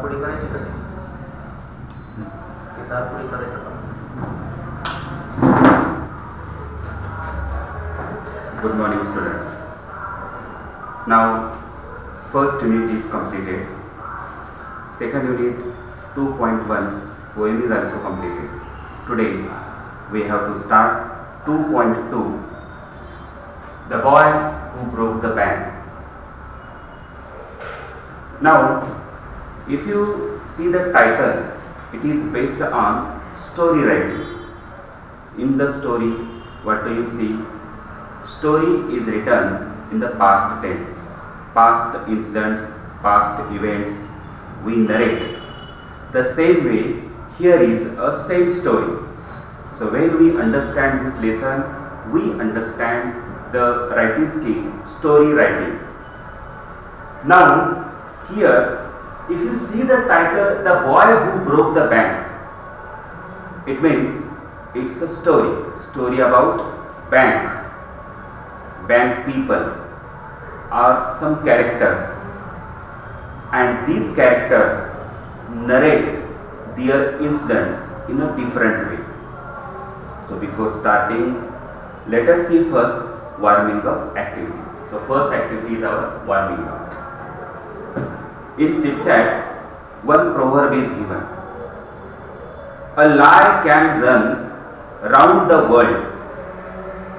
पुढे करायची का तार पुढे करायचं का? Good morning, students. Now, first unit is completed. Second unit 2.1 poem is also completed. Today we have to start 2.2, The Boy Who Broke the Bank. Now, if you see the title, it is based on story writing. In the story, what do you see? Story is written in the past tense. Past incidents, past events, we narrate. The same way, here is a same story. So when we understand this lesson, we understand the writing skill, story writing. Now, here, if you see the title, The Boy Who Broke the Bank, it means it's a story about bank people or some characters, and these characters narrate their incidents in a different way. So before starting, let us see first warming up activity. So first activity is our warming up. In chit chat, one proverb is given: a lie can run round the world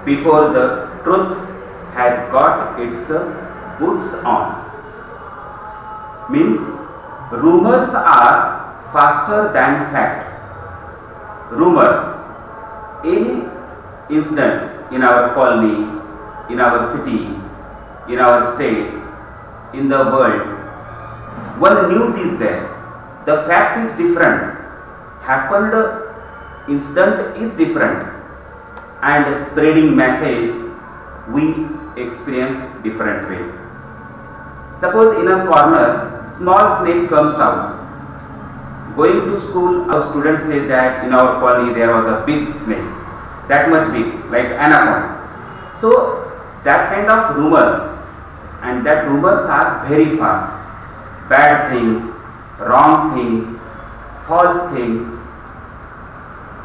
before the truth has got its boots on. Means rumors are faster than fact. Rumors, any incident in our colony, in our city, in our state, in the world, one news is there, the fact is different, happened incident is different, and spreading message we experience different way. Suppose in a corner small snake comes out. Going to school, our students say that in our colony there was a big snake, that much big, like anaconda. So that kind of rumors, and that rumors are very fast. Bad things, wrong things, false things,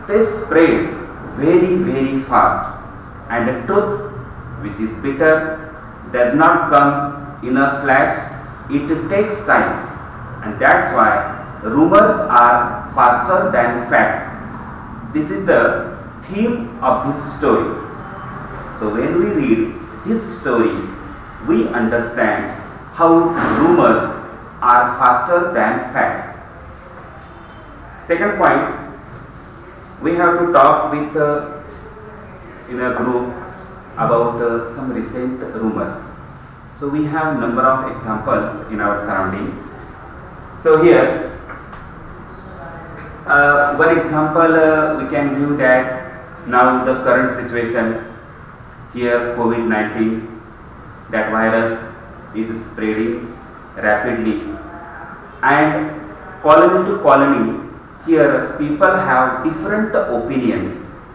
they spread very fast, and the truth, which is bitter, does not come in a flash. It takes time, and that's why rumors are faster than fact. This is the theme of this story. So when we read this story, we understand how rumors are faster than fact. Second point, we have to talk with in a group about some recent rumors. So we have number of examples in our surrounding. So here one example we can give that now the current situation here, COVID-19, that virus is spreading rapidly, and colony to colony, here people have different opinions,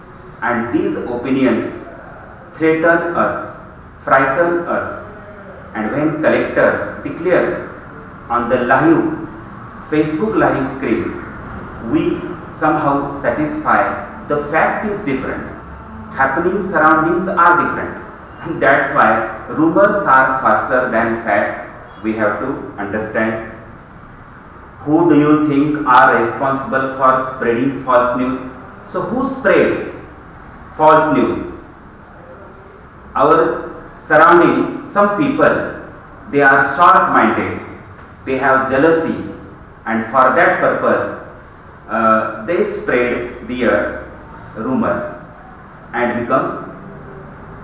and these opinions threaten us, frighten us, and when collector declares on the live Facebook live screen, we somehow satisfy the fact is different, happening surroundings are different, and that's why rumors are faster than fact. We have to understand who do you think are responsible for spreading false news. So who spreads false news? Our surrounding, some people, they are short-minded, they have jealousy, and for that purpose they spread their rumors and become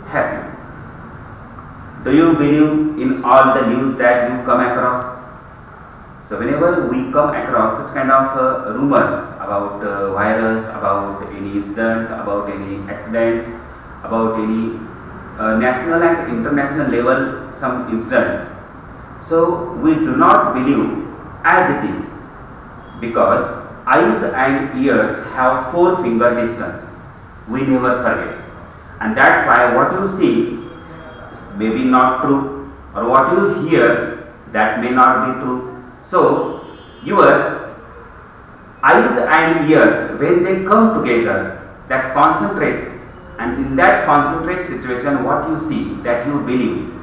happy. Do you believe in all the news that you come across? So whenever we come across such kind of rumors about virus, about any incident, about any accident, about any national and international level some incidents, so we do not believe as it is, because eyes and ears have 4-finger distance. We never forget, and that's why what you see may be not true, or what you hear that may not be true. So Your eyes and ears, when they come together, that concentrate, and in that concentrate situation, what you see, that you believe,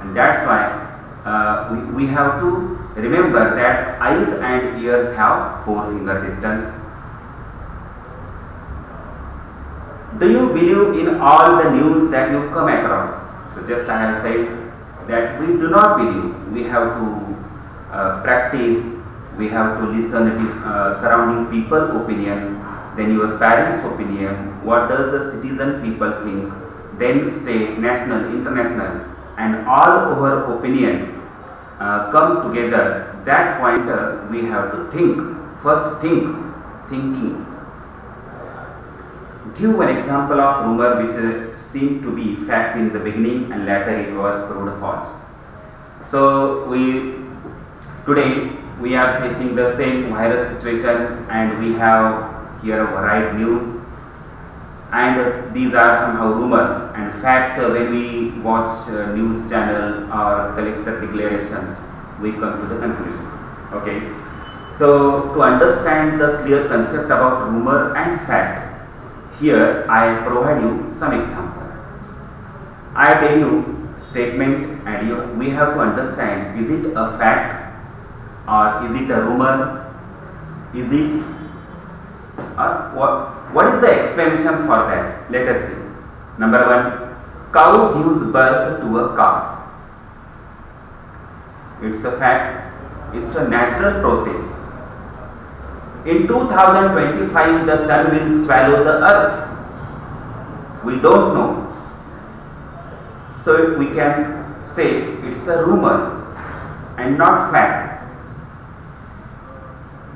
and that's why we have to remember that eyes and ears have 4 finger distance. Do you believe in all the news that you come across? So just I have said that we do not believe. We have to practice. We have to listen to surrounding people opinion, then your parents opinion, what does the citizen people think, then state, national, international, and all over opinion come together. That point we have to think. First thinking. Give an example of rumor which seemed to be fact in the beginning and later it was proved false. So today we are facing the same virus situation, and we have here a varied news, and these are somehow rumors. And fact, when we watch news channel or collector declarations, we come to the conclusion. Okay. So to understand the clear concept about rumor and fact, here I provide you some example. I tell you statement, and we have to understand, is it a fact or is it a rumor? Is it, or what is the explanation for that? Let us see. Number 1, cow gives birth to a calf. It's a fact. It's a natural process. In 2025, the sun will swallow the earth. We don't know. So we can say it's a rumor and not fact.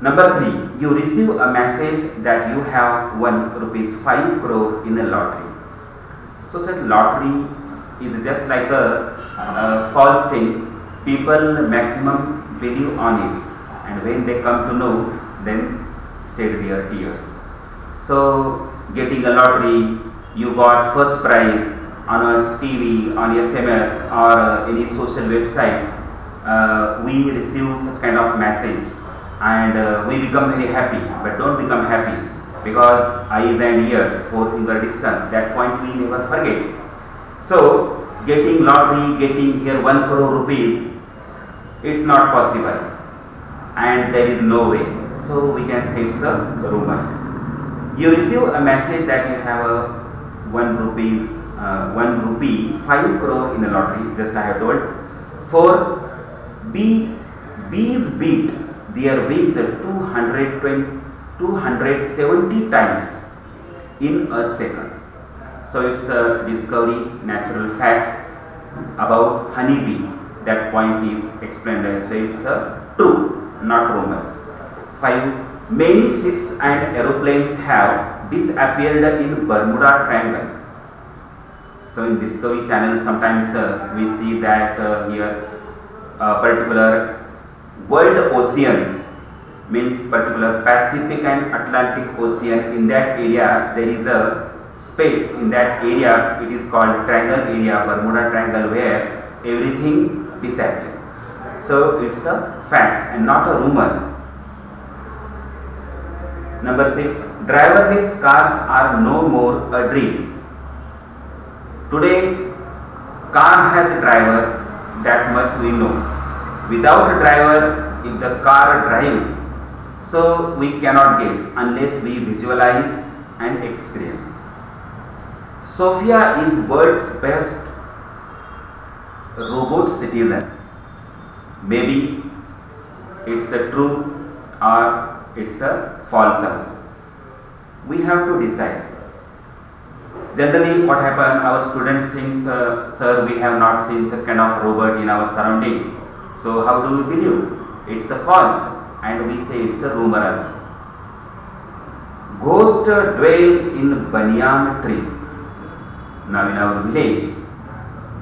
Number 3, you receive a message that you have won ₹5 crore in a lottery. So that lottery is just like a false thing. People maximum believe on it, and when they come to know, then shed their tears. So getting a lottery, you got first prize on a TV, on SMS or any social websites. We receive such kind of message, and we become very happy. But don't become happy, because eyes and ears, 4 finger distance, that point we never forget. So getting lottery, getting here 1 crore rupees, it's not possible, and there is no way. So we can say it's a rumor. You receive a message that you have a 1 rupee 5 crore in a lottery, just I have told. For bees beat their wings 270 times in a second. So it's a discovery, natural fact about honeybee. That point is explained as it's true, not rumor. 5. Many ships and aeroplanes have disappeared in Bermuda Triangle. So in Discovery Channel, sometimes we see that here particular world oceans, means particular Pacific and Atlantic Ocean. In that area, there is a space. In that area, it is called Triangle area, Bermuda Triangle, where everything disappears. So it's a fact and not a rumor. Number 6, driverless cars are no more a dream. Today, car has a driver, that much we know. Without a driver, if the car drives, so we cannot guess unless we visualize and experience. Sophia is world's best robot citizen. Maybe it's a true or it's a false also. We have to decide. Generally what happens, our students think, sir, we have not seen such kind of robot in our surrounding. So how do we believe? It's a false, and we say it's a rumor also. Ghost dwell in banyan tree. Now in our village,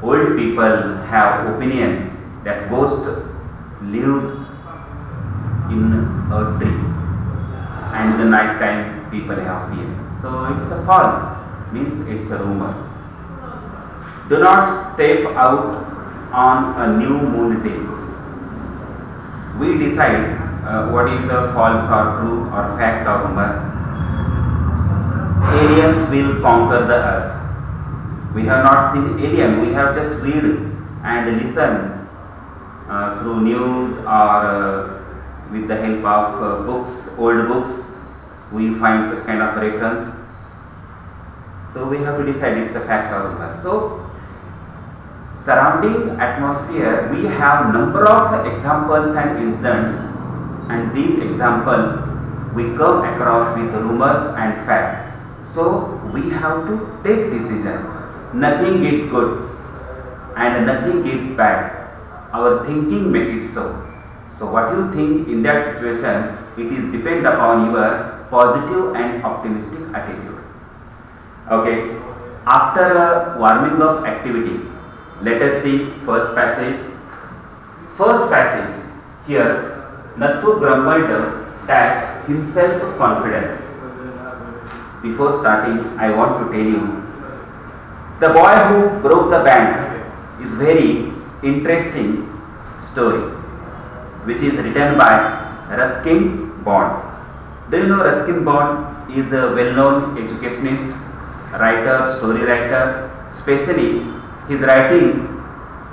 old people have opinion that ghost lives in a tree, and the night time people have fear. So it's a false, means it's a rumor. Do not step out on a new moon day. We decide what is a false or true or fact or rumor? Aliens will conquer the earth. We have not seen alien, we have just read and listen through news or with the help of books, old books, we find such kind of reference. So we have to decide it's a fact or rumor. So surrounding atmosphere, we have number of examples and incidents, and these examples we come across with rumors and fact. So we have to take decision. Nothing is good and nothing is bad. Our thinking make it so. So what you think in that situation, it is depend upon your positive and optimistic attitude. Okay, after a warming up activity, let us see first passage. First passage, here Nathu grumbled dash himself confidence. Before starting, I want to tell you, the boy who broke the bank is very interesting story, which is written by Ruskin Bond. Do you know Ruskin Bond is a well-known educationist, writer, story writer. Especially his writing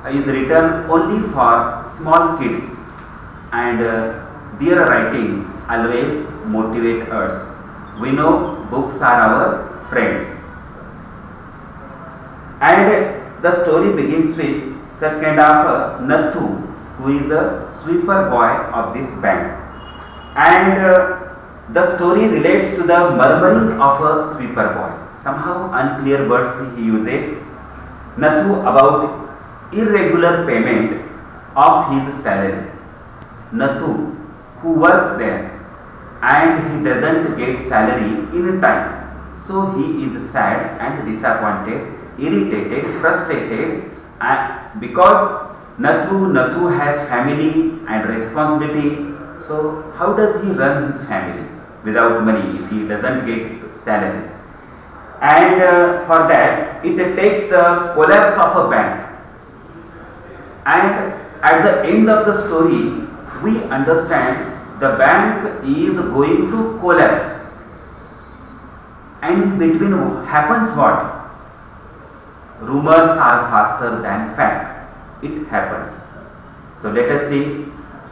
is written only for small kids, and their writing always motivate us. We know books are our friends, and the story begins with such kind of Nathu, who is a sweeper boy of this bank, and the story relates to the murmuring of a sweeper boy. Somehow unclear words he uses. Nathu about irregular payment of his salary. Nathu, who works there and he doesn't get salary in time, so he is sad and disappointed, irritated, frustrated, and because Nathu has family and responsibility. So how does he run his family without money if he doesn't get salary? And for that it takes the collapse of a bank, and at the end of the story we understand the bank is going to collapse, and in between happens what? Rumors are faster than fact. It happens. So let us see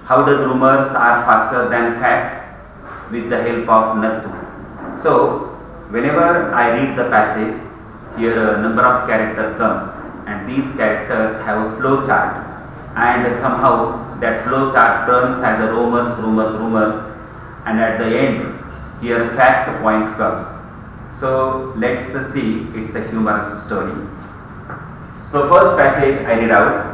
how does rumors are faster than fact with the help of Nathu. So whenever I read the passage, here a number of character comes, and these characters have a flow chart, and somehow that flow chart turns as a rumors, and at the end here fact point comes. So let's see, it's a humorous story. So first passage I read out.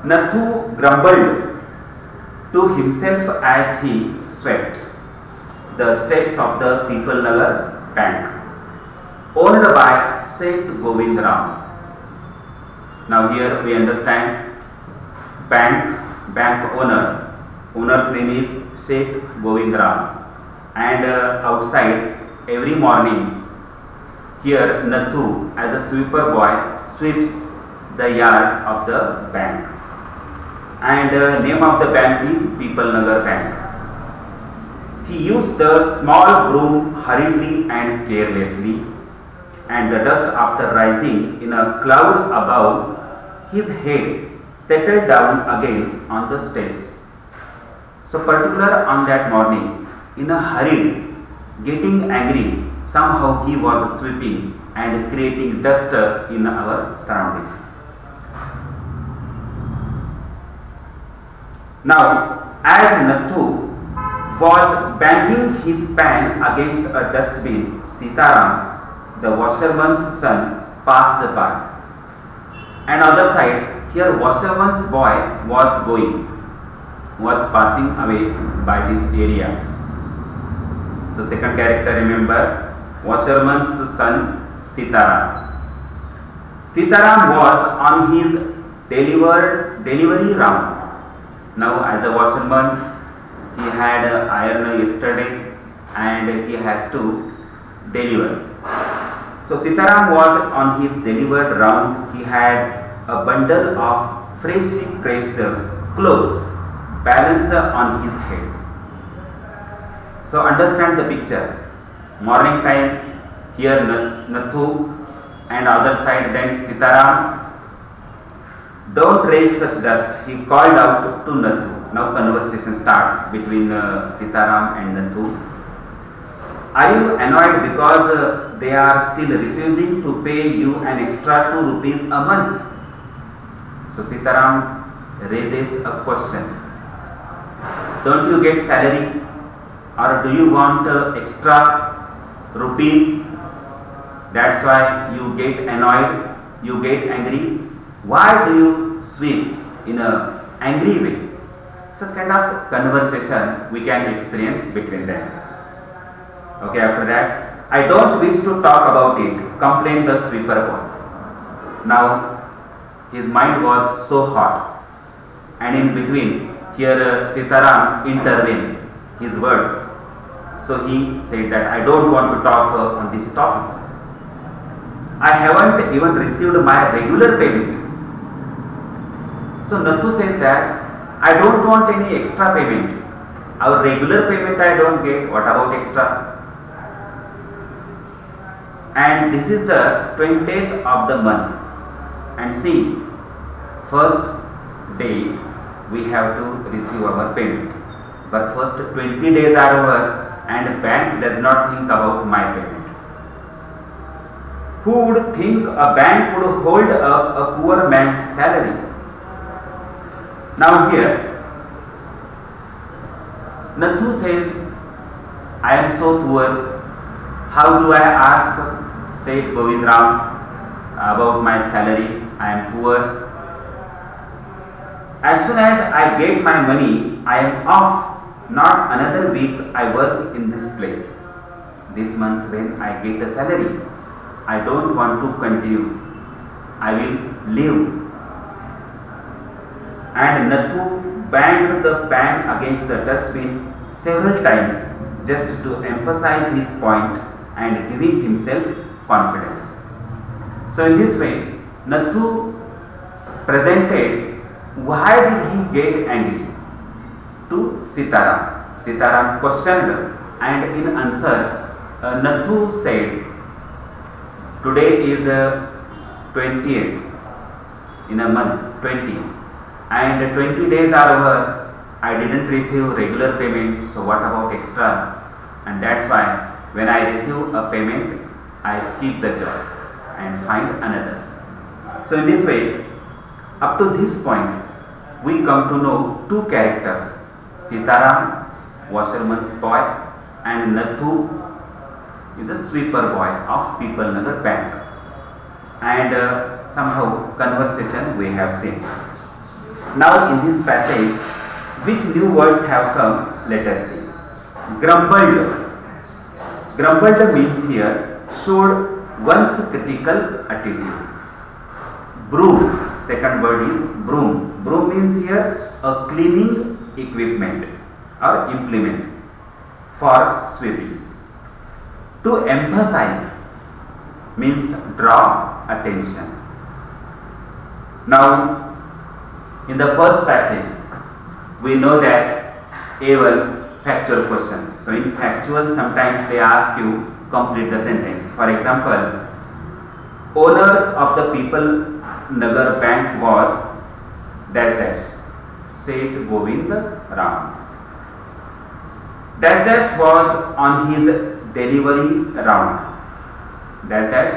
Nathu grumbled to himself as he swept the steps of the People Nagar Bank, owned by Seth Govind Ram. Now here we understand bank owner. Owner's name is Seth Govind Ram, and outside every morning here Nathu as a sweeper boy sweeps the yard of the bank, and name of the bank is People Nagar Bank. He used the small broom hurriedly and carelessly, and the dust after rising in a cloud above his head settled down again on the steps. So particular on that morning, in a hurry, getting angry, somehow he was sweeping and creating dust in our surrounding. Now, as Nathu was banging his pan against a dustbin, Sitaram, the washerman's son, passed by. And other side, here washerman's boy was passing away by this area. So second character, remember, washerman's son Sitaram. Sitaram was on his delivery round. Now as a washerman, he had iron yesterday and he has to deliver. So Sitaram was on his delivered round. He had a bundle of freshly pressed clothes balanced on his head. So understand the picture. Morning time, here Nathu, and other side then Sitaram. Don't raise such dust, he called out to Nathu. Now conversation starts between Sitaram and Nathu. Are you annoyed because they are still refusing to pay you an extra 2 rupees a month? So Sitaram raises a question. Don't you get salary, or do you want extra rupees? That's why you get annoyed, you get angry. Why do you sweep in an angry way? Such kind of conversation we can experience between them. Okay, after that, I don't wish to talk about it, complained the sweeper boy. Now, his mind was so hot, and in between, here Sitaram intervened his words. So he said that I don't want to talk on this topic. I haven't even received my regular payment. So Nathu says that I don't want any extra payment. Our regular payment I don't get. What about extra? And this is the 20th of the month. And see, first day we have to receive our payment. But first 20 days are over and bank does not think about my payment. Who would think a bank would hold up a poor man's salary? Now here, Nathu says, I am so poor. How do I ask, said Govindram, about my salary? I am poor. As soon as I get my money, I am off. Not another week I work in this place. This month when I get a salary, I don't want to continue. I will leave. And Nathu banged the pan against the dustbin several times just to emphasize his point and giving himself confidence. So in this way, Nathu presented why did he get angry to Sitaram. Sitaram questioned, and in answer, Nathu said, today is 20th in a month, 20, and 20 days are over. I didn't receive regular payment, so what about extra? And that's why when I receive a payment, I skip the job and find another. So in this way, up to this point, we come to know two characters. Sitaram, washerman's boy, and Nathu is a sweeper boy of People Nagar Bank. And somehow conversation we have seen. Now in this passage, which new words have come? Let us see. Grumbled. Grumbled means here showed one's critical attitude. Broom. Second word is broom. Broom means here a cleaning equipment or implement for sweeping. To emphasize means draw attention. Now, in the first passage, we know that able factual questions. So in factual, sometimes they ask you complete the sentence. For example, owners of the People Nagar Bank was dash dash, said Govind Ram. Dash dash was on his delivery round. Dash dash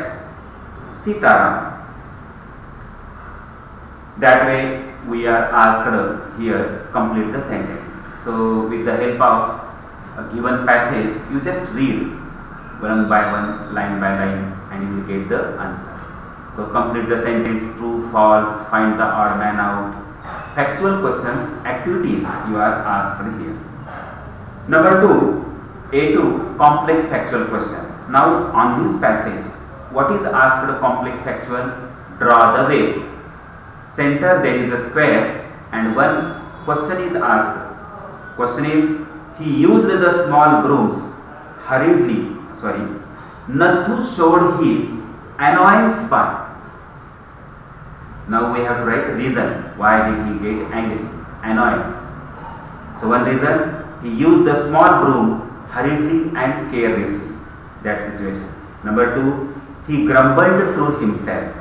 Sitaram. That way we are asked here complete the sentence. So with the help of a given passage, you just read one by one, line by line, and you will get the answer. So complete the sentence, true, false, find the odd man out. Factual questions, activities you are asked here. Number 2, A2, complex factual question. Now on this passage, what is asked complex factual? Draw the wave. Center there is a square and one question is asked. Question is, he used the small brooms Nathu showed his annoyance by. Now we have to write reason. Why did he get angry? Annoyance. So one reason, he used the small broom hurriedly and carelessly. That situation. Number 2, he grumbled to himself.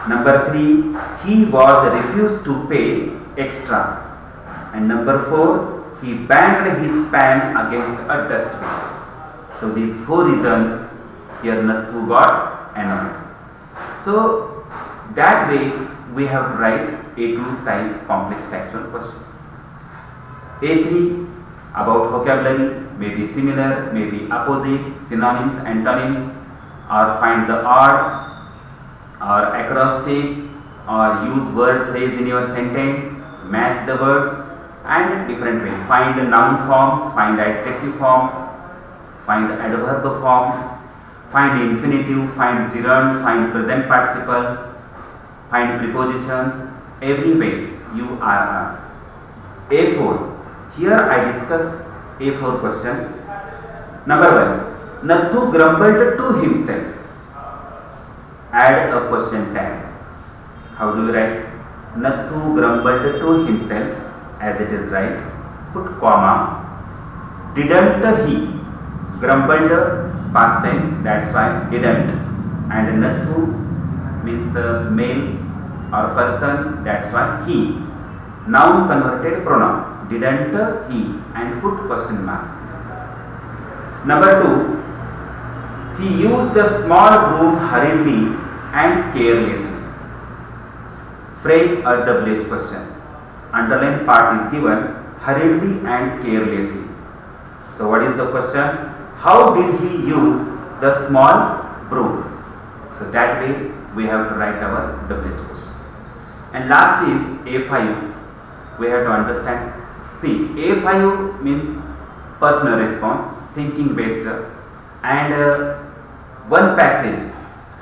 Number 3, he was refused to pay extra. And number 4, he banged his pan against a dustbin. So these 4 reasons, here Nathu got annoyed. So that way we have to write A2 type complex factual question. A3 about vocabulary, may be similar, may be opposite, synonyms, antonyms, or find the odd or acrostic, or use word phrase in your sentence, match the words, and different way. Find the noun forms, find the adjective form, find the adverb form, find the infinitive, find gerund, find present participle, find prepositions. Every way you are asked. A4. Here I discuss A4 question. Number 1. Nathu grumbled to himself. Add a question tag. How do you write? Nathu grumbled to himself, as it is right. Put comma. Didn't he? Grumbled past tense, that's why didn't. And Nathu means male or person, that's why he. Noun converted pronoun. Didn't he? And put question mark. Number 2. He used the small broom hurriedly and carelessly. Frame a double H question. Underline part is given hurriedly and carelessly. So what is the question? How did he use the small broom? So that way we have to write our double H question. And last is A5. We have to understand. See, A5 means personal response, thinking based, and one passage,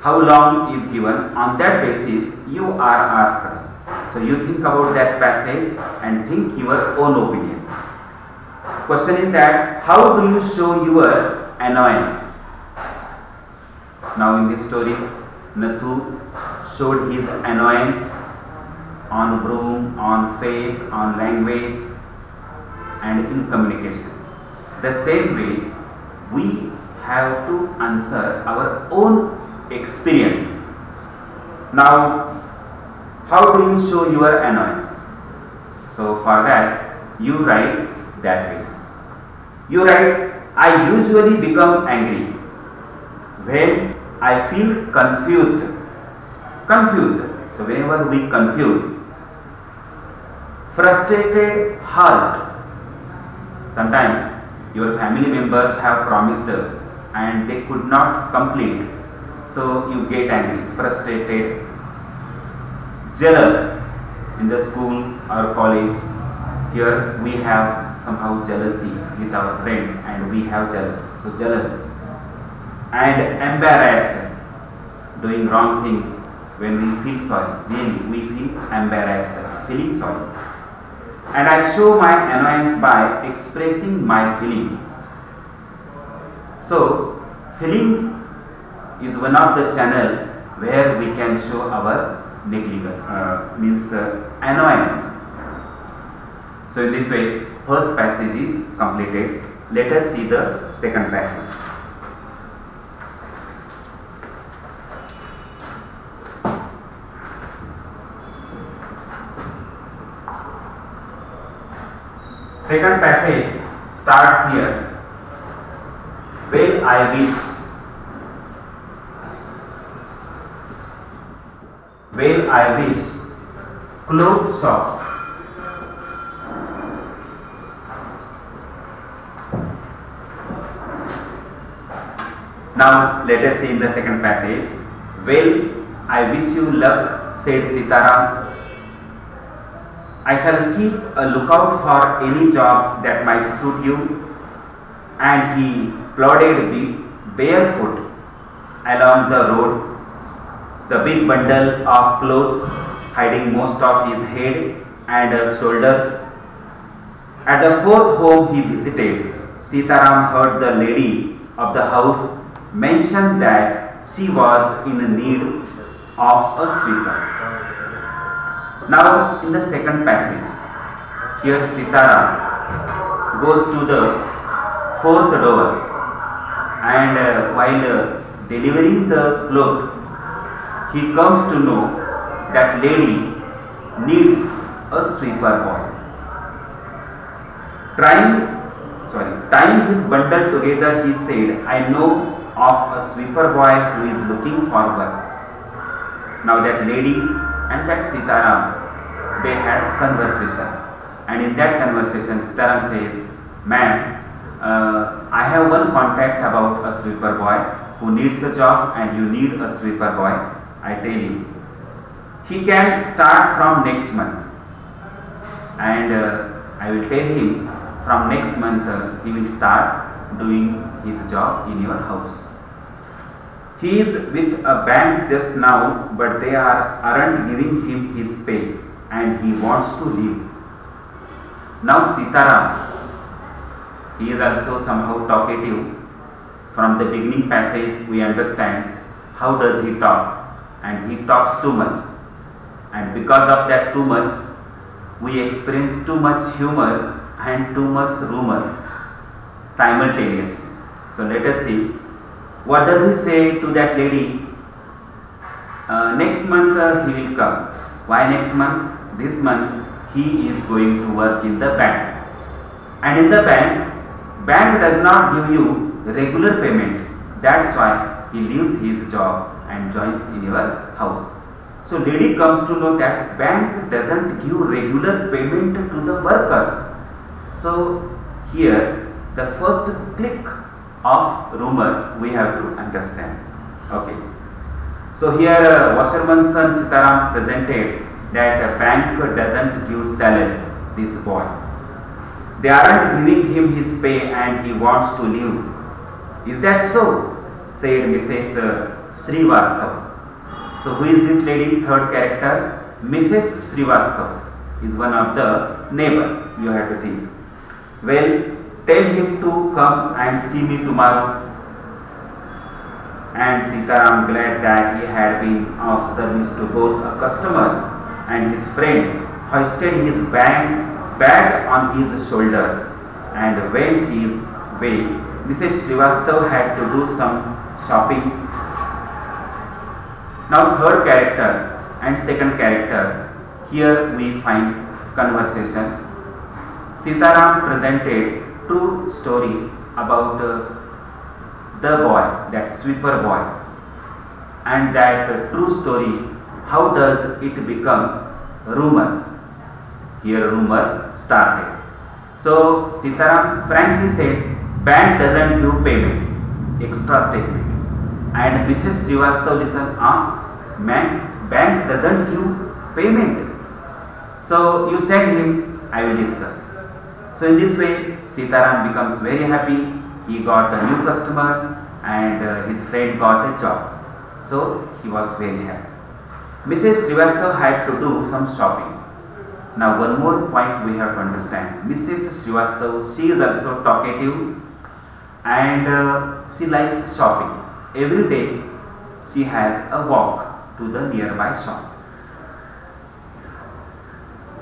how long is given. On that basis you are asked. So you think about that passage and think your own opinion. Question is that how do you show your annoyance? Now in this story, Nathu showed his annoyance on broom, on face, on language, and in communication. The same way we have to answer our own experience. Now, how do you show your annoyance? So for that, you write that way. You write, I usually become angry when I feel confused. Confused. So whenever we confuse. Frustrated, hurt. Sometimes your family members have promised and they could not complete. So you get angry, frustrated, jealous in the school or college. Here we have somehow jealousy with our friends and we have jealous. So jealous and embarrassed, doing wrong things when we feel sorry. Really, we feel embarrassed, feeling sorry. And I show my annoyance by expressing my feelings. So feelings is one of the channel where we can show our annoyance. So in this way, first passage is completed. Let us see the second passage. Second passage starts here. Well, I wish. Well, I wish. Clothes shops. Now let us see in the second passage. Well, I wish you luck, said Sitaram. I shall keep a lookout for any job that might suit you. And he plodded barefoot along the road, the big bundle of clothes hiding most of his head and shoulders. At the fourth home he visited, Sitaram heard the lady of the house mentioned that she was in need of a sweeper. Now in the second passage, here Sitaram goes to the fourth door, and while delivering the cloth, he comes to know that lady needs a sweeper boy. Tying his bundle together, he said, I know of a sweeper boy who is looking for work. Now that lady and that Sitaram, they had conversation, and in that conversation Sitaram says, ma'am, I have one contact about a sweeper boy who needs a job, and you need a sweeper boy. I tell you, he can start from next month, and I will tell him from next month he will start doing his job in your house. He is with a bank just now, but they aren't giving him his pay, and he wants to leave. Now Sitaram, he is also somehow talkative. From the beginning passage we understand how does he talk, and he talks too much, and because of that too much we experience too much humor and too much rumor simultaneously. So let us see, what does he say to that lady? Next month he will come. Why next month? This month he is going to work in the bank, and in the bank does not give you regular payment. That's why he leaves his job and joins in your house. So lady comes to know that bank doesn't give regular payment to the worker. So here the first click of rumor we have to understand. Okay. So here washerman's son Sitaram presented that a bank doesn't give salary this boy. They aren't giving him his pay and he wants to leave. Is that so? Said Mrs. Srivastav. So who is this lady? Third character, Mrs. Srivastav, is one of the neighbor, you have to think. Well, tell him to come and see me tomorrow. And Sitaram, glad that he had been of service to both a customer and his friend, hoisted his bag on his shoulders and went his way. Mrs. Srivastav had to do some shopping. Now third character and second character, here we find conversation. Sitaram presented true story about the boy, that sweeper boy, and that true story, how does it become rumor? Here rumor started. So Sitaram frankly said, bank doesn't give payment, extra statement. And Mrs. Srivastav listened, bank doesn't give payment. So you send him, I will discuss. So in this way Sitaram becomes very happy. He got a new customer and his friend got a job. So he was very happy. Mrs. Srivastav had to do some shopping. Now one more point we have to understand. Mrs. Srivastav, she is also talkative and she likes shopping. Every day she has a walk to the nearby shop.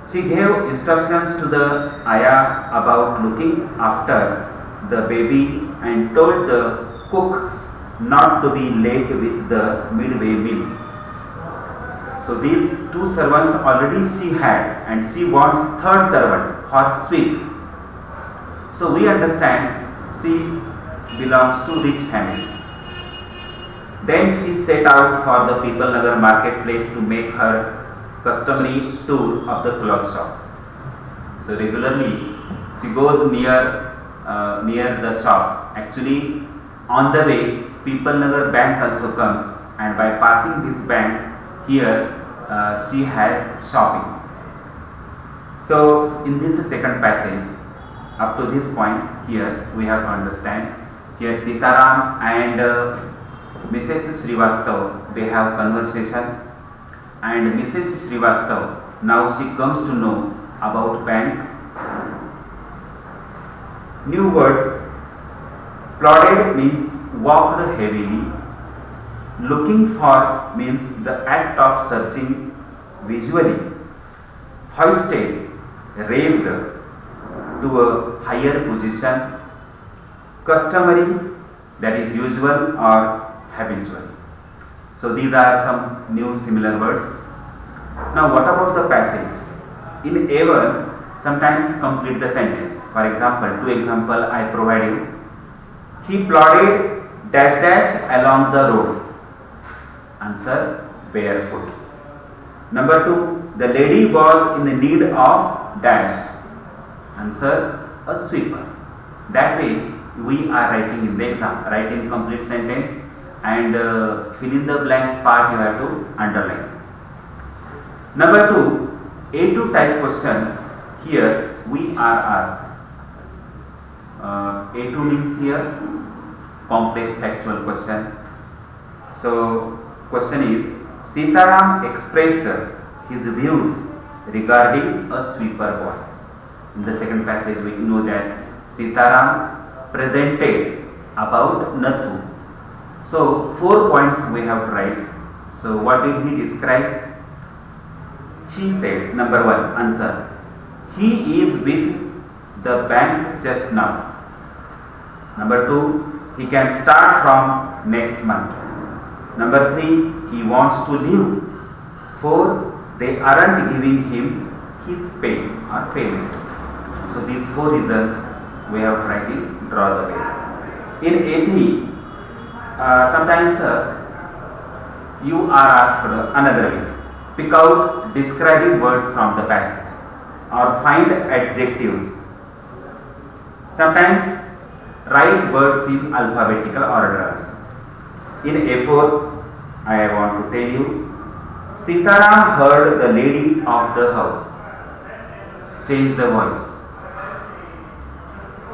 She gave instructions to the ayah about looking after the baby and told the cook not to be late with the midday meal. So these two servants already she had, and she wants third servant for sweep. So we understand she belongs to rich family. Then she set out for the People Nagar marketplace to make her customary tour of the cloth shop. So regularly she goes near the shop. Actually on the way People Nagar bank also comes, and by passing this bank here she has shopping. So in this second passage, up to this point here we have to understand, here Sitaram and Mrs. Srivastav, they have conversation, and Mrs. Srivastav, now she comes to know about bank. New words Plodded means walked heavily. Looking for means the act of searching visually. Hoisted, raised to a higher position. Customary, that is usual or habitual. So these are some new similar words. Now what about the passage? In A1, sometimes complete the sentence. For example, two example I provide you. He plodded dash dash along the road. Answer, barefoot. Number 2, the lady was in the need of dash. Answer, a sweeper. That way we are writing in the exam, write in complete sentence and fill in the blanks part you have to underline. Number 2, A2 type question. Here we are asked. A2 means here complex factual question. So question is, Sitaram expressed his views regarding a sweeper boy. In the second passage we know that Sitaram presented about Nathu. So 4 points we have to write. So what did he describe? He said, number 1, answer, he is with the bank just now. Number 2, he can start from next month. Number 3, he wants to leave. 4, they aren't giving him his pay or payment. So these 4 reasons we have tried to draw the way. In A3, sometimes you are asked another way. Pick out describing words from the passage or find adjectives. Sometimes write words in alphabetical order also. In A4, I want to tell you, Sitaram heard the lady of the house. Change the voice.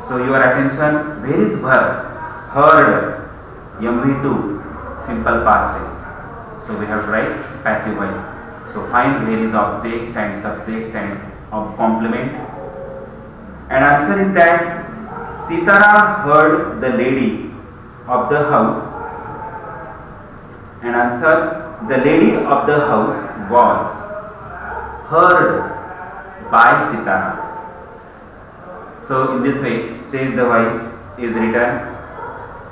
So your attention, where is verb? Heard, MV2, simple past tense. So we have to write passive voice. So find where is object and subject and complement. And answer is that Sitaram heard the lady of the house. And answer, the lady of the house was heard by Sitaram. So in this way, change the voice is written.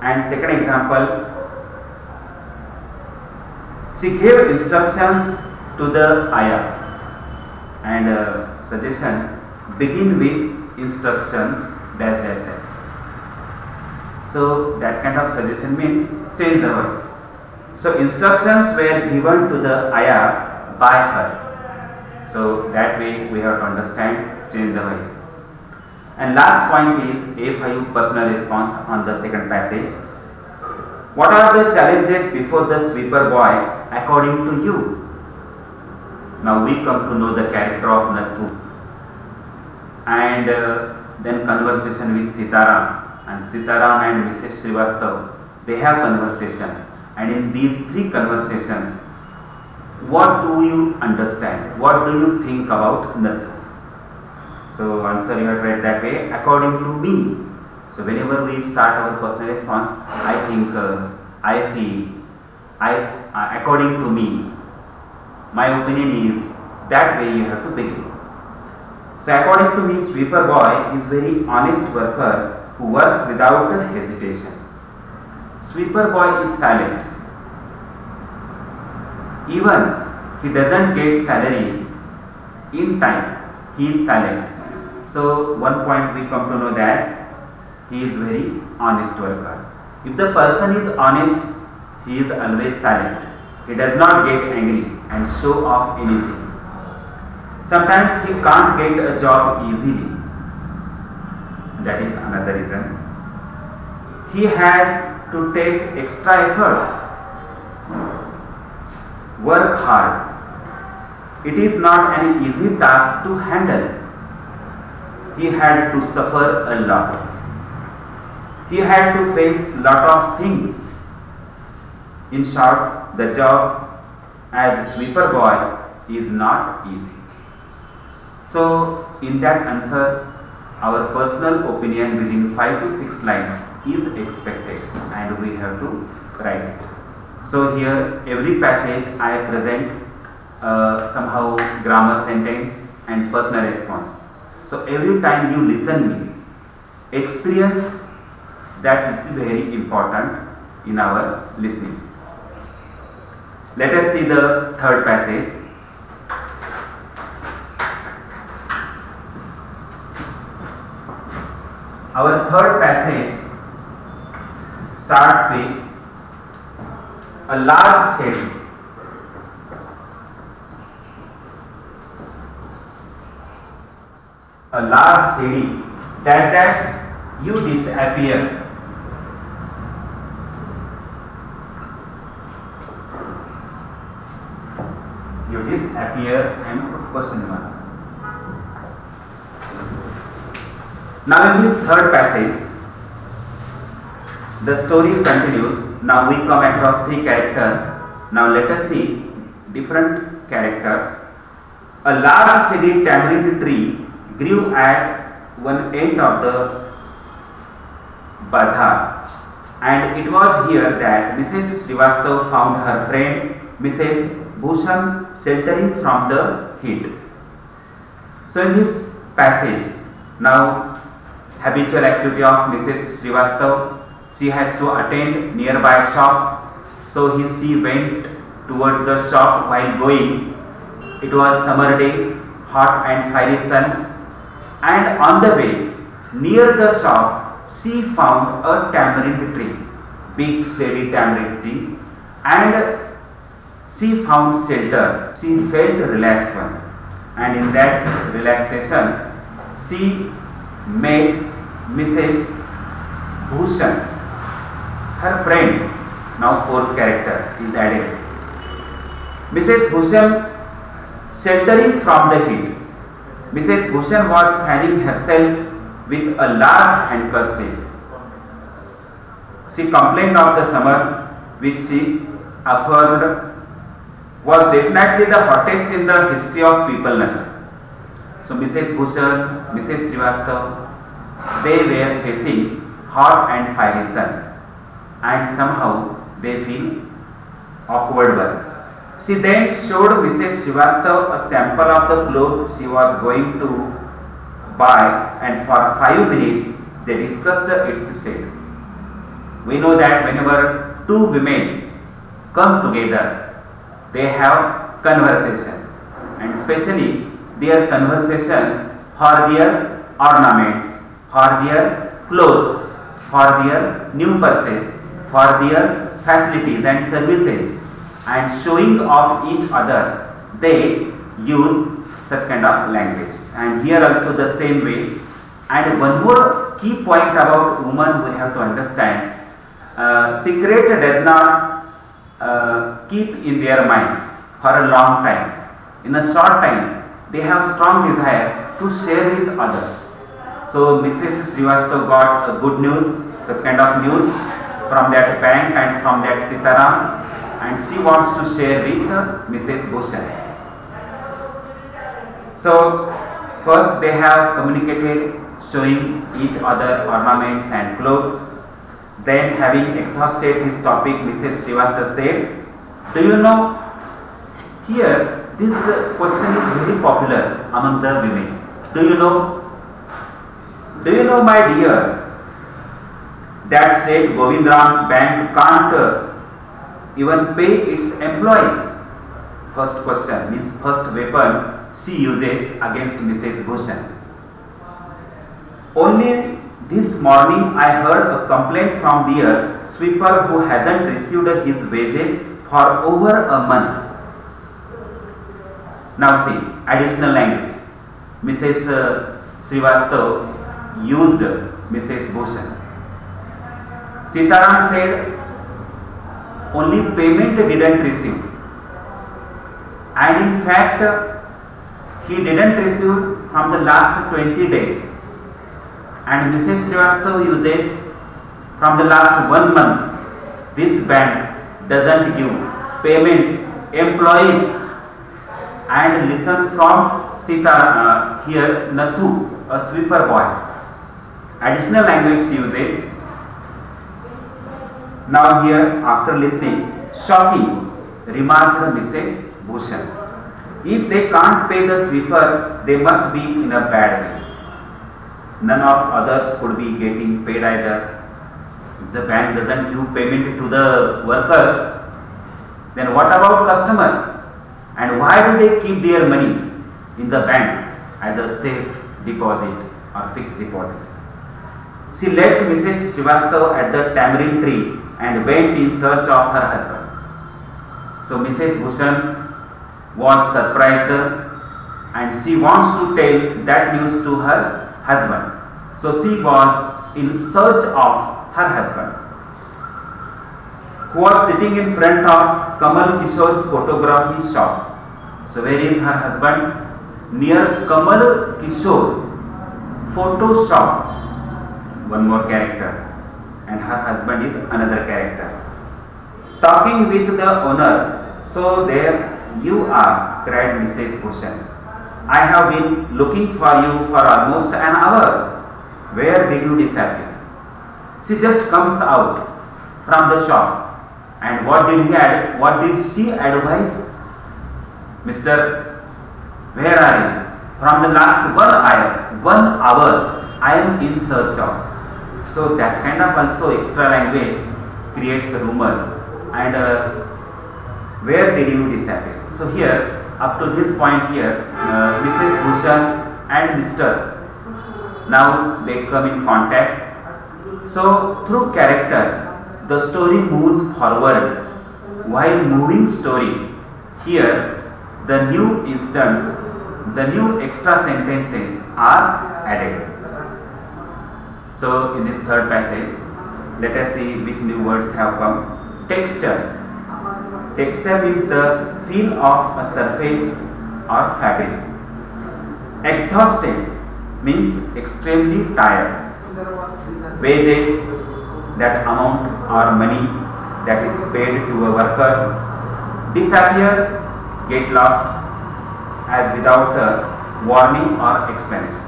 And second example, she gave instructions to the ayah. And suggestion, begin with instructions dash dash dash. So that kind of suggestion means change the voice. So instructions were given to the ayah by her. So that way we have to understand, change the voice. And last point is A5 personal response on the second passage. What are the challenges before the sweeper boy according to you? Now we come to know the character of Nathu. And then conversation with Sitaram. And Sitaram and Mrs. Srivastav, they have conversation. And in these 3 conversations, what do you understand? What do you think about Nathu? So answer you have to write that way, according to me. So whenever we start our personal response, I think, I feel, according to me, my opinion is, that way you have to begin. So according to me, sweeper boy is very honest worker who works without hesitation. Sweeper boy is silent. Even he doesn't get salary in time, he is silent. So one point we come to know that he is very honest worker. If the person is honest, he is always silent. He does not get angry and show off anything. Sometimes he can't get a job easily. That is another reason. He has to take extra efforts. Work hard. It is not an easy task to handle. He had to suffer a lot. He had to face lot of things. In short, the job as a sweeper boy is not easy. So in that answer, our personal opinion within 5 to 6 lines is expected, and we have to write it. So here every passage I present somehow grammar sentence and personal response. So every time you listen me, experience that is very important in our listening. Let us see the third passage. Our third passage starts with a large shed. A large city dash dash you disappear. You disappear and question mark. Now in this third passage, the story continues. Now we come across three characters. Now let us see different characters. A large shady tamarind tree grew at one end of the bazaar, and it was here that Mrs. Srivastav found her friend Mrs. Bhushan sheltering from the heat. So in this passage, now habitual activity of Mrs. Srivastav, she has to attend nearby shop. So she went towards the shop. While going, it was summer day, hot and fiery sun, and on the way near the shop she found a tamarind tree, big shady tamarind tree, and she found shelter. She felt relaxed one, and in that relaxation she met Mrs. Bhushan, her friend. Now fourth character is added. Mrs. Bhushan sheltering from the heat. Mrs. Bhushan was fanning herself with a large handkerchief. She complained of the summer, which she affirmed was definitely the hottest in the history of Pipalnagar. So Mrs. Bhushan, Mrs. Srivastav, they were facing hot and fiery sun, and somehow they feel awkward one. She then showed Mrs. Srivastav a sample of the clothes she was going to buy, and for 5 minutes they discussed its shade. We know that whenever two women come together, they have conversation, and especially their conversation for their ornaments, for their clothes, for their new purchase, for their facilities and services, and showing off each other, they use such kind of language. And here also the same way. And one more key point about women we have to understand, secret does not keep in their mind for a long time. In a short time, they have strong desire to share with others. So Mrs. Srivastav got a good news, such kind of news from that bank and from that Sitaram, and she wants to share with Mrs. Bhushan. So first they have communicated, showing each other ornaments and clothes. Then, having exhausted this topic, Mrs. Srivastav said, "Do you know, here this question is very popular among the women. Do you know, my dear, that Seth Govindram's bank can't even pay its employees?" First question means first weapon she uses against Mrs. Bhushan. "Only this morning I heard a complaint from their sweeper who hasn't received his wages for over a month." Now see, additional language. Mrs. Srivastav used Mrs. Bhushan. Sitaram said, "Only payment didn't receive, and in fact he didn't receive from the last 20 days. And Mrs. Srivastav uses from the last 1 month. This bank doesn't give payment, employees." And listen from Sita, here Nathu, a sweeper boy. Additional language she uses, Now here, after listening, shocking, remarked Mrs. Bhushan. If they can't pay the sweeper, they must be in a bad way. None of others could be getting paid either. If the bank doesn't give payment to the workers, then what about customer? And why do they keep their money in the bank as a safe deposit or fixed deposit? She left Mrs. Srivastava at the tamarind tree and went in search of her husband. So Mrs. Bhushan was surprised and she wants to tell that news to her husband. So she was in search of her husband, who was sitting in front of Kamal Kishore's photography shop. So where is her husband? Near Kamal Kishore photo shop. One more character, and her husband is another character. Talking with the owner. So there you are, cried Mrs. Bhushan. I have been looking for you for almost an hour. Where did you disappear? She just comes out from the shop. And what did she advise? Mister, where are you? From the last 1 hour I am in search of. So that kind of also extra language creates a rumor. And where did you disappear? So here, up to this point here, Mrs. Bhushan and Mr. Now they come in contact. So through character, the story moves forward. While moving story, here the new instance, the new extra sentences are added. So in this third passage, let us see which new words have come. Texture. Texture means the feel of a surface or fabric. Exhausted means extremely tired. Wages, that amount or money that is paid to a worker. Disappear, get lost, as without a warning or explanation.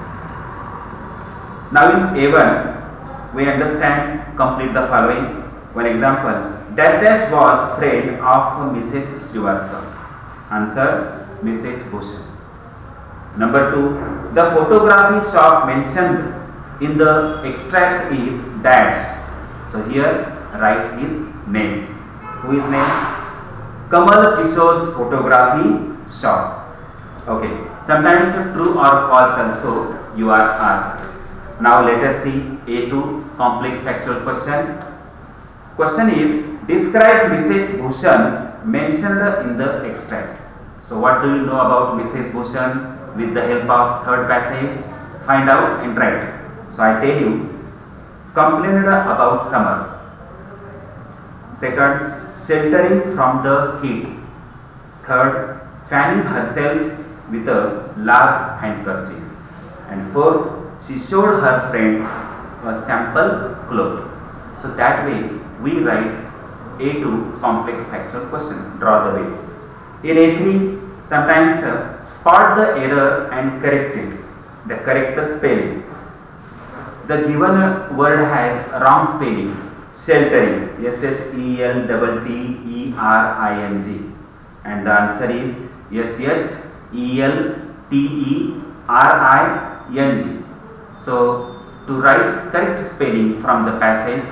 Now in A1, we understand, complete the following. One example, dash dash was friend of Mrs. Srivastava. Answer, Mrs. Bhushan. Number 2, the photography shop mentioned in the extract is dash. So here write his name. Who is name? Kamal Kishore's photography shop. Okay. Sometimes true or false also you are asked. Now let us see A2, complex factual question. Question is, describe Mrs. Bhushan mentioned in the extract. So what do you know about Mrs. Bhushan? With the help of third passage, find out and write. So I tell you, complained about summer. Second, sheltering from the heat. Third, fanning herself with a large handkerchief. And fourth, she showed her friend a sample cloth. So that way we write A2, complex factual question. Draw the way. In A3, sometimes spot the error and correct it. Correct the spelling. The given word has wrong spelling. Sheltering, SHELTTERING, and the answer is SHELTERING. So to write correct spelling from the passage,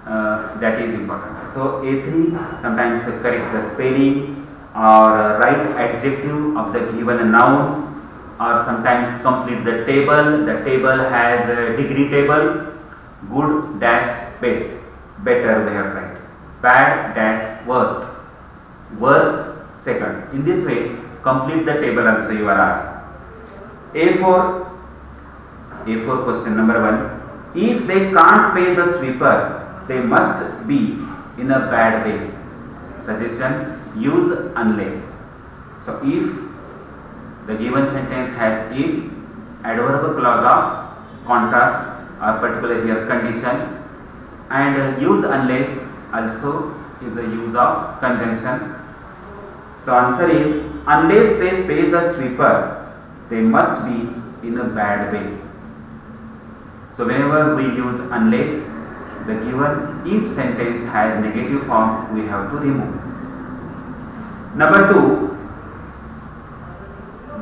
that is important. So A3, sometimes correct the spelling or write adjective of the given noun, or sometimes complete the table. The table has a degree table. Good dash best, better we have write. Bad dash worst, worse second. In this way complete the table also you are asked. A4 question number 1. If they can't pay the sweeper, they must be in a bad way. Suggestion, use unless. So if the given sentence has if, adverb clause of contrast or particular here condition, and use unless also is a use of conjunction. So answer is, unless they pay the sweeper, they must be in a bad way. So whenever we use unless, the given if sentence has negative form, we have to remove. Number 2,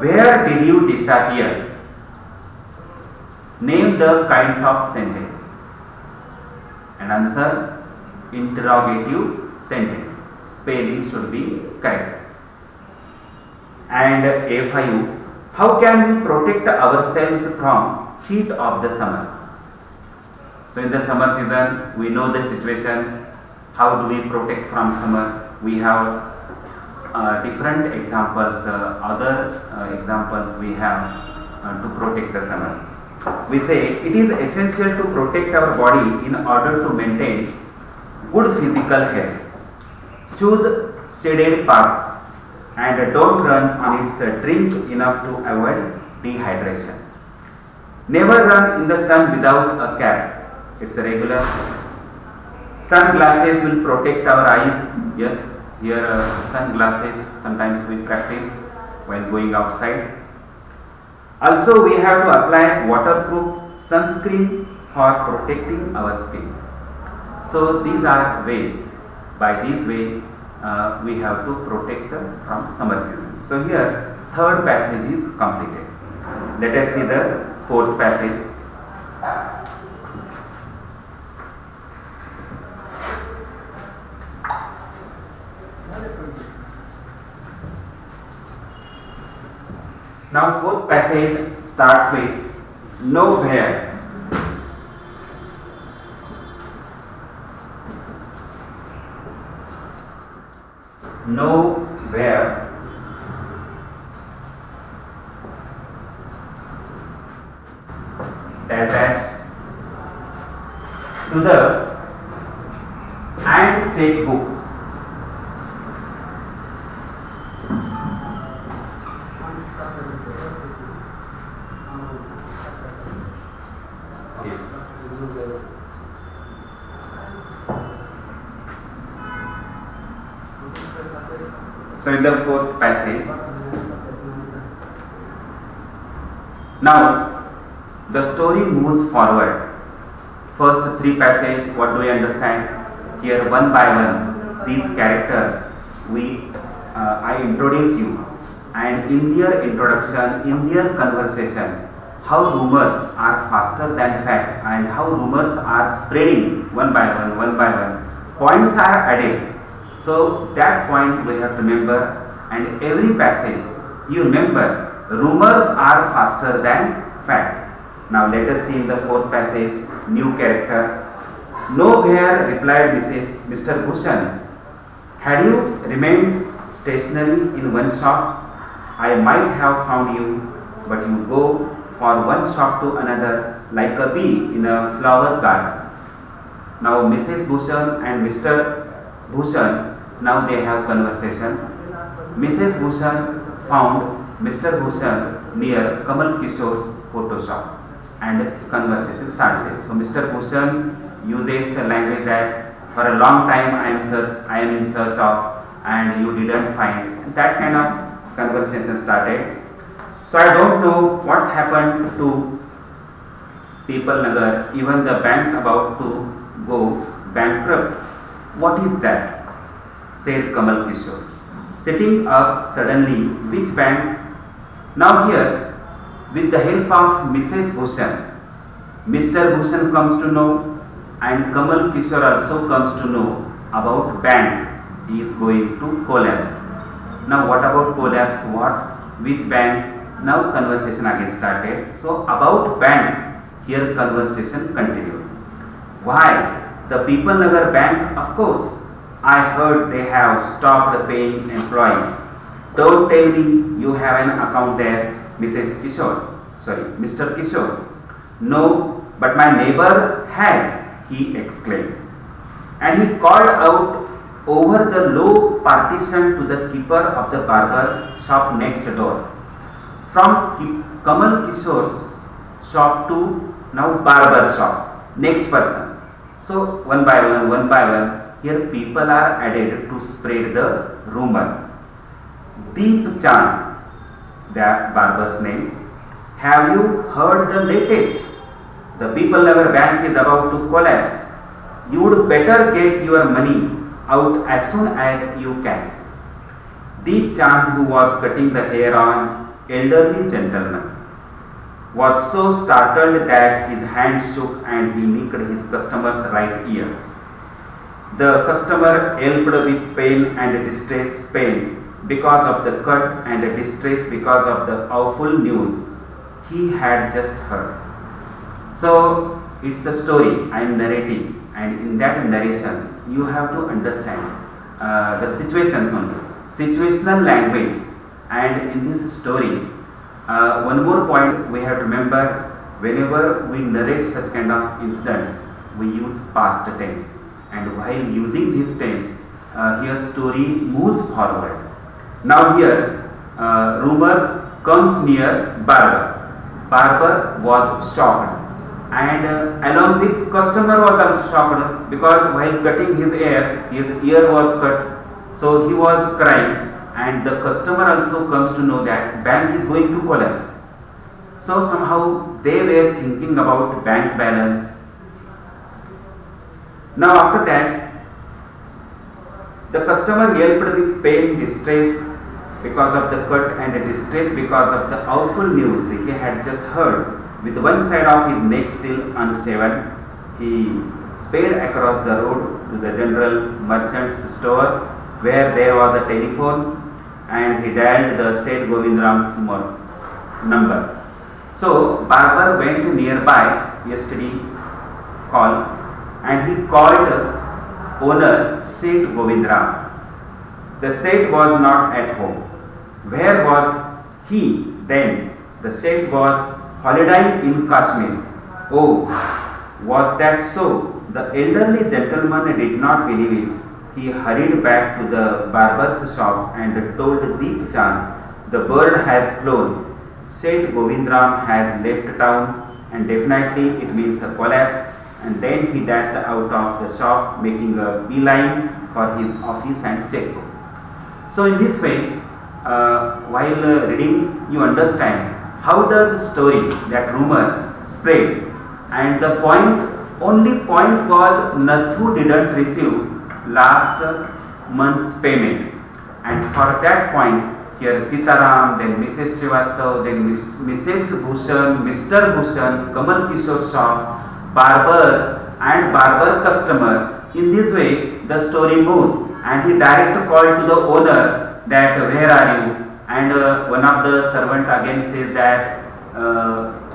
where did you disappear? Name the kinds of sentence. And answer, interrogative sentence. Spelling should be correct. And A5, how can we protect ourselves from heat of the summer? So in the summer season, we know the situation. How do we protect from summer? We have different examples, other examples we have to protect the summer. We say it is essential to protect our body in order to maintain good physical health. Choose shaded paths and don't run on its drink enough to avoid dehydration. Never run in the sun without a cap. It's a regular. Sunglasses will protect our eyes. Yes, here sunglasses sometimes we practice while going outside. Also, we have to apply waterproof sunscreen for protecting our skin. So these are ways. By this way, we have to protect from summer season. So here, third passage is completed. Let us see the fourth passage. Now fourth passage starts with nowhere. Nowhere. Dash dash to the and checkbook. So in the fourth passage, now the story moves forward. First three passages, what do we understand? Here one by one, these characters, I introduce you, and in their introduction, in their conversation, how rumors are faster than fact and how rumors are spreading one by one, points are added. So that point we have to remember, and every passage you remember, rumors are faster than fact. Now let us see in the fourth passage, new character. Nowhere, replied Mr. Bhushan. Had you remained stationary in one shop, I might have found you, but you go from one shop to another like a bee in a flower garden. Now Mrs. Bhushan and Mr. Bhushan, now they have conversation. Mrs. Bhushan found Mr. Bhushan near Kamal Kishore's photo shop, and conversation starts here. So Mr. Bhushan uses a language that for a long time I am in search of, and you didn't find. That kind of conversation started. So I don't know what's happened to People Nagar, even the bank's about to go bankrupt. What is that? Said Kamal Kishore. Sitting up suddenly, which bank? Now here, with the help of Mrs. Bhushan, Mr. Bhushan comes to know, and Kamal Kishore also comes to know about bank is going to collapse. Now what about collapse? What? Which bank? Now conversation again started. So about bank, here conversation continued. Why? The People Nagar Bank, of course. I heard they have stopped paying employees. Don't tell me you have an account there, Mr. Kishore. No, but my neighbor has, he exclaimed. And he called out over the low partition to the keeper of the barber shop next door. From Kamal Kishore's shop to now barber shop, next person. So one by one, here people are added to spread the rumor. Deep Chand, the barber's name. Have you heard the latest? The People Nagar Bank is about to collapse. You would better get your money out as soon as you can. Deep Chand, who was cutting the hair on elderly gentleman, was so startled that his hand shook and he nicked his customer's right ear. The customer yelped with pain and distress, pain because of the cut and distress because of the awful news he had just heard. So it's a story I am narrating, and in that narration you have to understand the situations only, situational language. And in this story, one more point we have to remember: whenever we narrate such kind of incidents, we use past tense, and while using this tense, here story moves forward. Now here rumor comes near barber. Barber was shocked, and along with customer was also shocked, because while cutting his ear was cut, so he was crying, and the customer also comes to know that bank is going to collapse. So somehow they were thinking about bank balance. Now after that, the customer yelped with pain, distress because of the cut and distress because of the awful news he had just heard. With one side of his neck still unshaven, he sped across the road to the general merchant's store, where there was a telephone, and he dialed the Seth Govindram's number. So barber went nearby yesterday call, and he called owner Seth Govindram. The Seth was not at home. Where was he then? The Seth was holidaying in Kashmir. Oh, was that so? The elderly gentleman did not believe it. He hurried back to the barber's shop and told Deep Chand, the bird has flown. Seth Govindram has left town, and definitely it means a collapse. And then he dashed out of the shop, making a beeline for his office and checkbook. So in this way, while reading, you understand how does the story, that rumor, spread, and the only point was Nathu didn't receive last month's payment, and for that point here Sitaram, then Mrs. Srivastav, then Mrs. Bhushan, Mr. Bhushan, Kamal Kishore Shah, barber and barber customer. In this way the story moves, and he direct call to the owner that where are you, and one of the servant again says that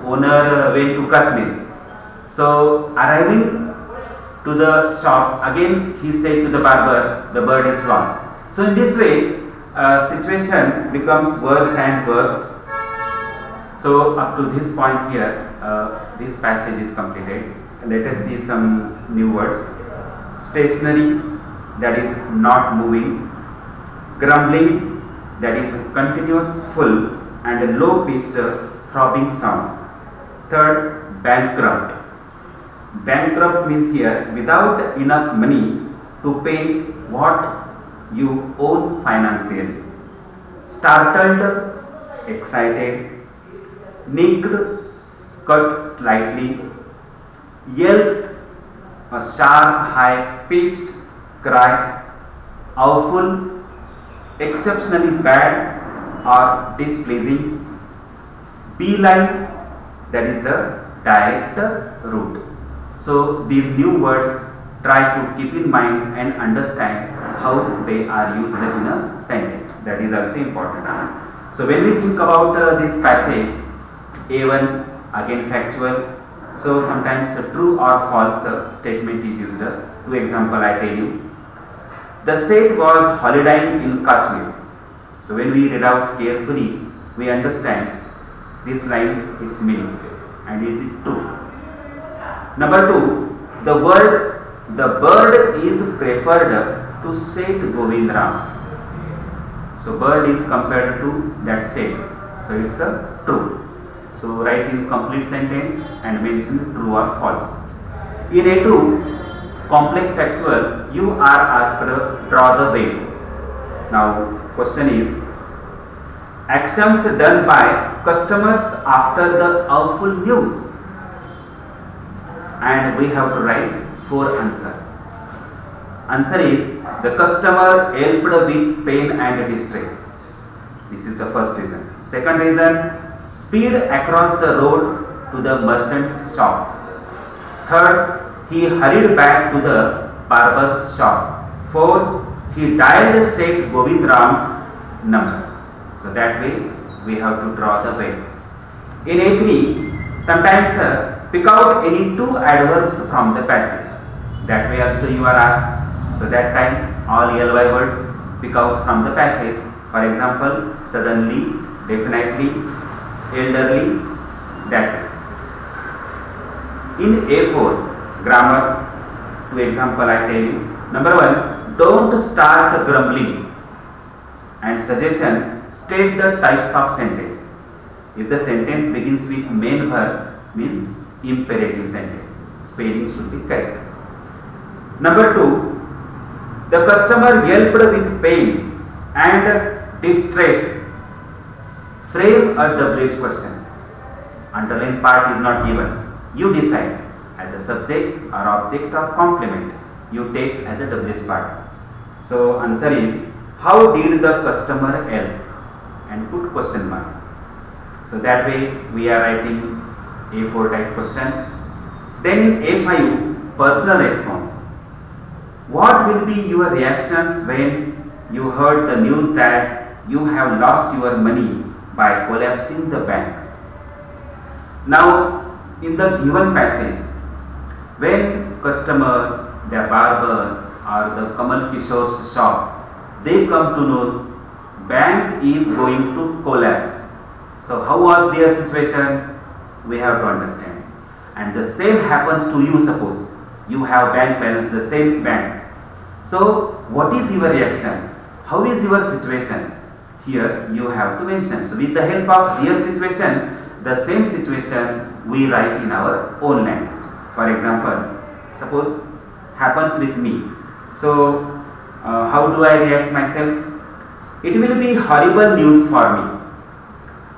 owner went to Kashmir. So arriving to the shop, again he said to the barber, the bird is gone. So in this way situation becomes worse and worse. So up to this point here, this passage is completed. Let us see some new words. Stationary, that is not moving. Grumbling, that is continuous full and low pitched throbbing sound. Third, bankrupt. Bankrupt means here without enough money to pay what you own financially. Startled, excited. Nicked, cut slightly. Yelped, a sharp high pitched cry. Awful, exceptionally bad or displeasing. Beeline, that is the direct route. So these new words, try to keep in mind and understand how they are used in a sentence. That is also important. So when we think about this passage, A1 again factual. So sometimes a true or false statement is used. Two example I tell you. The Seth was holidaying in Kashmir. So when we read out carefully, we understand this line, its meaning, and is it true? Number two, the bird is preferred to Seth Govindram. So bird is compared to that Seth. So it's a true. So write in complete sentence and mention true or false. In A2, complex factual, you are asked draw the veil. Now question is, actions done by customers after the awful news, and we have to write 4 answers. Answer is the customer helped with pain and distress. This is the first reason. Second reason, speed across the road to the merchant's shop. Third, he hurried back to the barber's shop. Fourth, he dialed Sheikh Govind Ram's number. So that way we have to draw the way. In A3, sometimes pick out any two adverbs from the passage. That way also you are asked. So that time all ly words pick out from the passage. For example, suddenly, definitely, elderly, that way. In A4, grammar, two example I tell you. Number one, don't start grumbling. And suggestion, state the types of sentence. If the sentence begins with main verb, means imperative sentence. Spelling should be correct. Number two, the customer helped with pain and distress. Frame a WH question. Underline part is not given. You decide as a subject or object or complement. You take as a WH part. So answer is, how did the customer help? And put question mark. So that way we are writing A4 type question. Then in A5, personal response. What will be your reactions when you heard the news that you have lost your money by collapsing the bank? Now, in the given passage, when customer, the barber or the Kamal Kishore's shop, they come to know bank is going to collapse. So how was their situation? We have to understand. And the same happens to you. Suppose you have bank balance, the same bank. So what is your reaction? How is your situation? Here you have to mention. So with the help of their situation, the same situation we write in our own language. For example, suppose happens with me. So how do I react myself? It will be horrible news for me.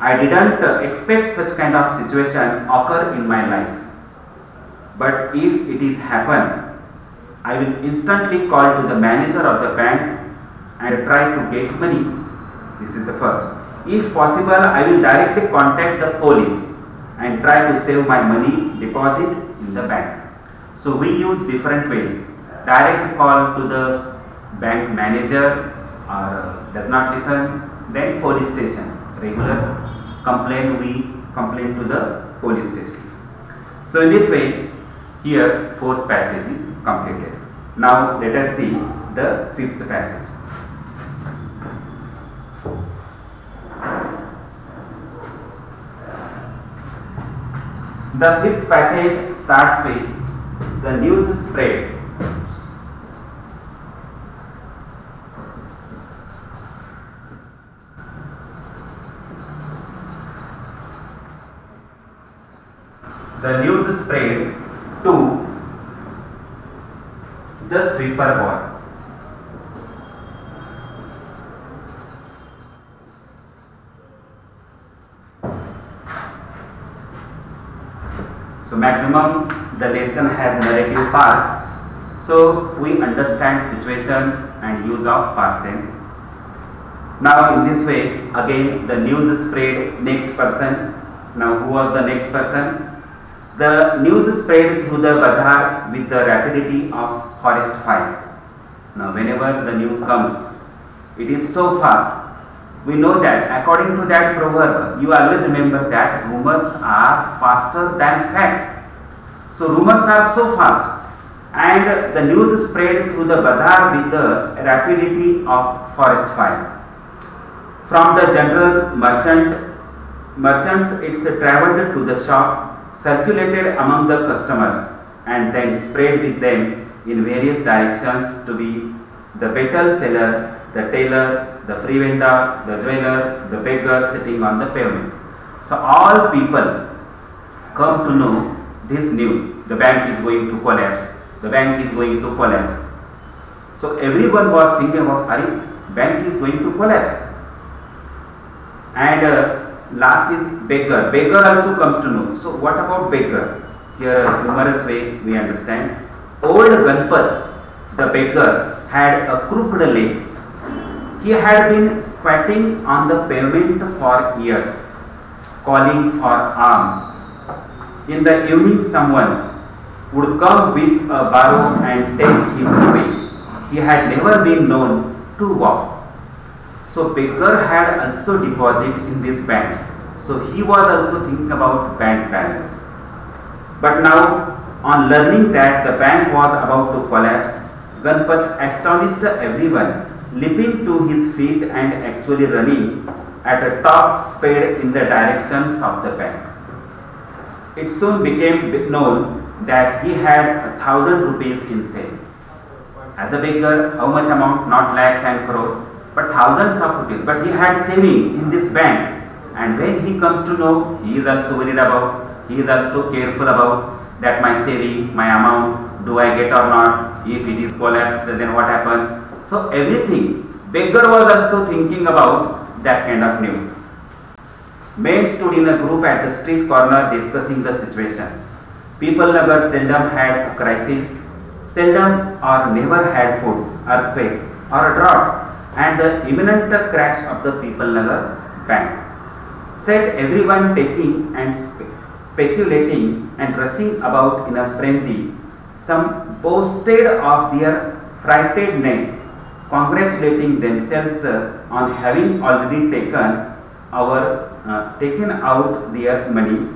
I didn't expect such kind of situation occur in my life. But if it is happen, I will instantly call to the manager of the bank and try to get money. This is the first. If possible, I will directly contact the police and try to save my money deposit in the bank. So we use different ways. Direct call to the bank manager or does not listen, then police station. Regular complaint, we complain to the police stations. So in this way, here fourth passage is completed. Now let us see the fifth passage. The fifth passage starts with the news spread. The news spread to the sweeper boy. So maximum the lesson has narrative part. So we understand situation and use of past tense. Now in this way, again the news spread, next person. Now who was the next person? The news spread through the bazaar with the rapidity of forest fire. Now whenever the news comes, it is so fast. We know that according to that proverb, you always remember that rumors are faster than fact. So rumors are so fast and the news spread through the bazaar with the rapidity of forest fire. From the general merchants, it's traveled to the shop, circulated among the customers and then spread with them in various directions to be the betel seller, the tailor, the free vendor, the jeweler, the beggar sitting on the pavement. So all people come to know this news. The bank is going to collapse. The bank is going to collapse. So everyone was thinking about, bank is going to collapse. And last is beggar. Beggar also comes to know. So what about beggar? Here a humorous way we understand. Old Ganpat, the beggar had a crooked leg. He had been squatting on the pavement for years, calling for alms. In the evening, someone would come with a barrow and take him away. He had never been known to walk. So beggar had also deposit in this bank. So he was also thinking about bank balance. But now, on learning that the bank was about to collapse, Ganpat astonished everyone, leaping to his feet and actually running at a top speed in the directions of the bank. It soon became known that he had 1,000 rupees in sale. As a beggar, how much amount? Not lakhs and crore, but thousands of rupees. But he had saving in this bank, and when he comes to know, he is also worried about, he is also careful about that my saving, my amount, do I get or not? If it is collapsed, then what happened? So everything, beggar was also thinking about that kind of news. Men stood in a group at the street corner discussing the situation. People Nagar seldom had a crisis, seldom or never had floods, earthquake or a drought, and the imminent crash of the People Nagar bank set everyone taking and speculating and rushing about in a frenzy. Some boasted of their frightedness, congratulating themselves on having already taken out their money,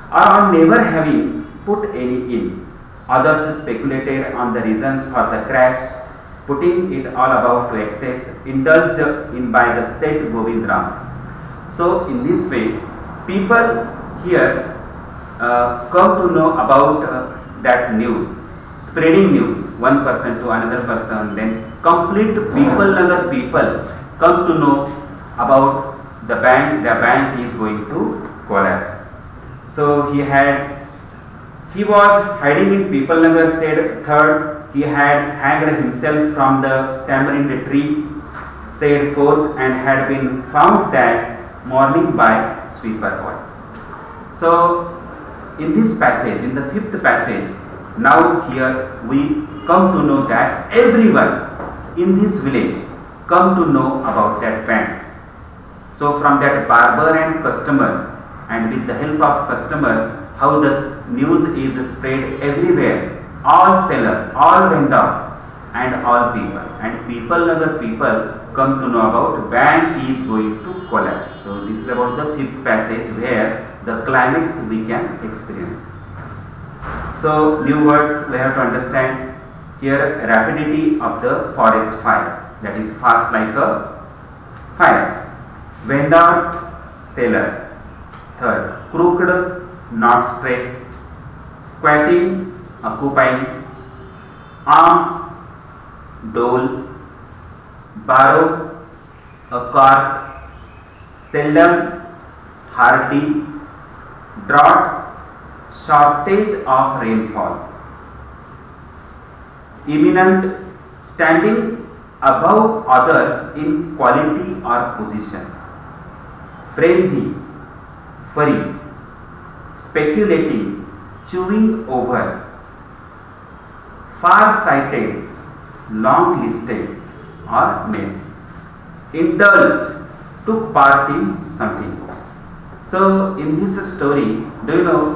or on never having put any in. Others speculated on the reasons for the crash, putting it all about to excess, indulged in by the said Govind Ram. So in this way, people here come to know about that news, spreading news, one person to another person, then complete People Nagar people come to know about the bank is going to collapse. So he was hiding in People Nagar, said third. He had hanged himself from the tamarind tree, said fourth, and had been found that morning by sweeper boy. So in this passage, in the fifth passage, now here we come to know that everyone in this village come to know about that bank. So from that barber and customer, and with the help of customer, how the news is spread everywhere, all seller, all vendor, and all people. And People Nagar people come to know about bank is going to collapse. So this is about the fifth passage where the climax we can experience. So new words we have to understand here: rapidity of the forest fire, that is fast like a fire. Vendor, seller. Third, crooked, not straight. Squatting, occupying. Arms, dole. Borrow, a cart. Seldom, hardly. Drought, shortage of rainfall. Imminent, standing above others in quality or position. Frenzy, furry. Speculating, chewing over. Far-sighted, long-listed or mess. Indulge, took part in something. So in this story, do you know,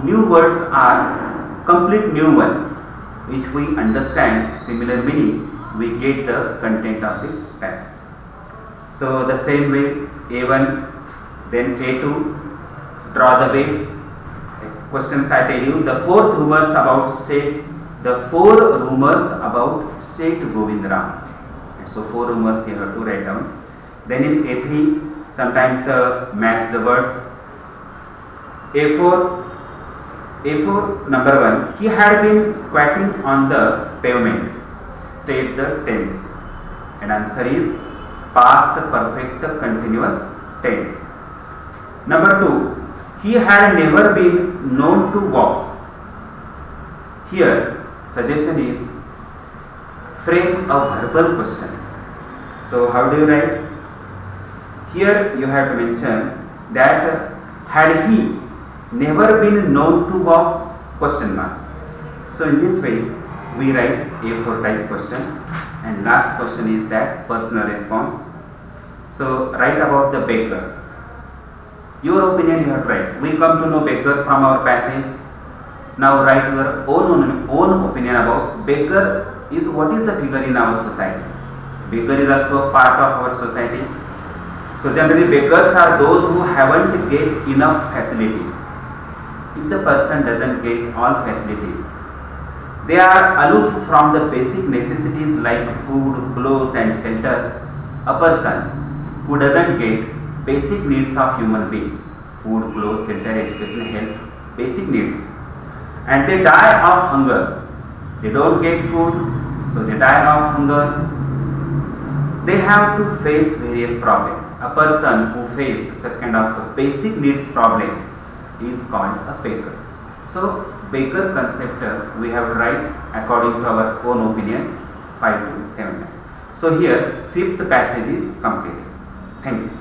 new words are complete new one. If we understand similar meaning, we get the content of this passage. So the same way, A1, then A2, draw the way. Questions I tell you, the four rumors about Seth Govind Ram. So four rumors you have to write down. Then in A3, sometimes match the words. A4 number 1, he had been squatting on the pavement. State the tense, and answer is past perfect continuous tense. Number 2, he had never been known to walk. Here suggestion is frame a verbal question. So how do you write? Here you have to mention that had he never been known to walk, question mark. So in this way we write A4 type question, and last question is that personal response. So write about the baker. Your opinion you have to write. We come to know baker from our passage. Now write your own opinion about baker. What is the figure in our society? Baker is also a part of our society. So generally bakers are those who haven't get enough facility. If the person doesn't get all facilities, they are aloof from the basic necessities like food, clothes and shelter. A person who doesn't get basic needs of human being, food, clothes, shelter, education, health, basic needs, and they die of hunger. They don't get food, so they die of hunger. They have to face various problems. A person who faces such kind of basic needs problem is called a baker. So baker concept we have to write according to our own opinion 5 to 7 lines. So here fifth passage is completed. Thank you.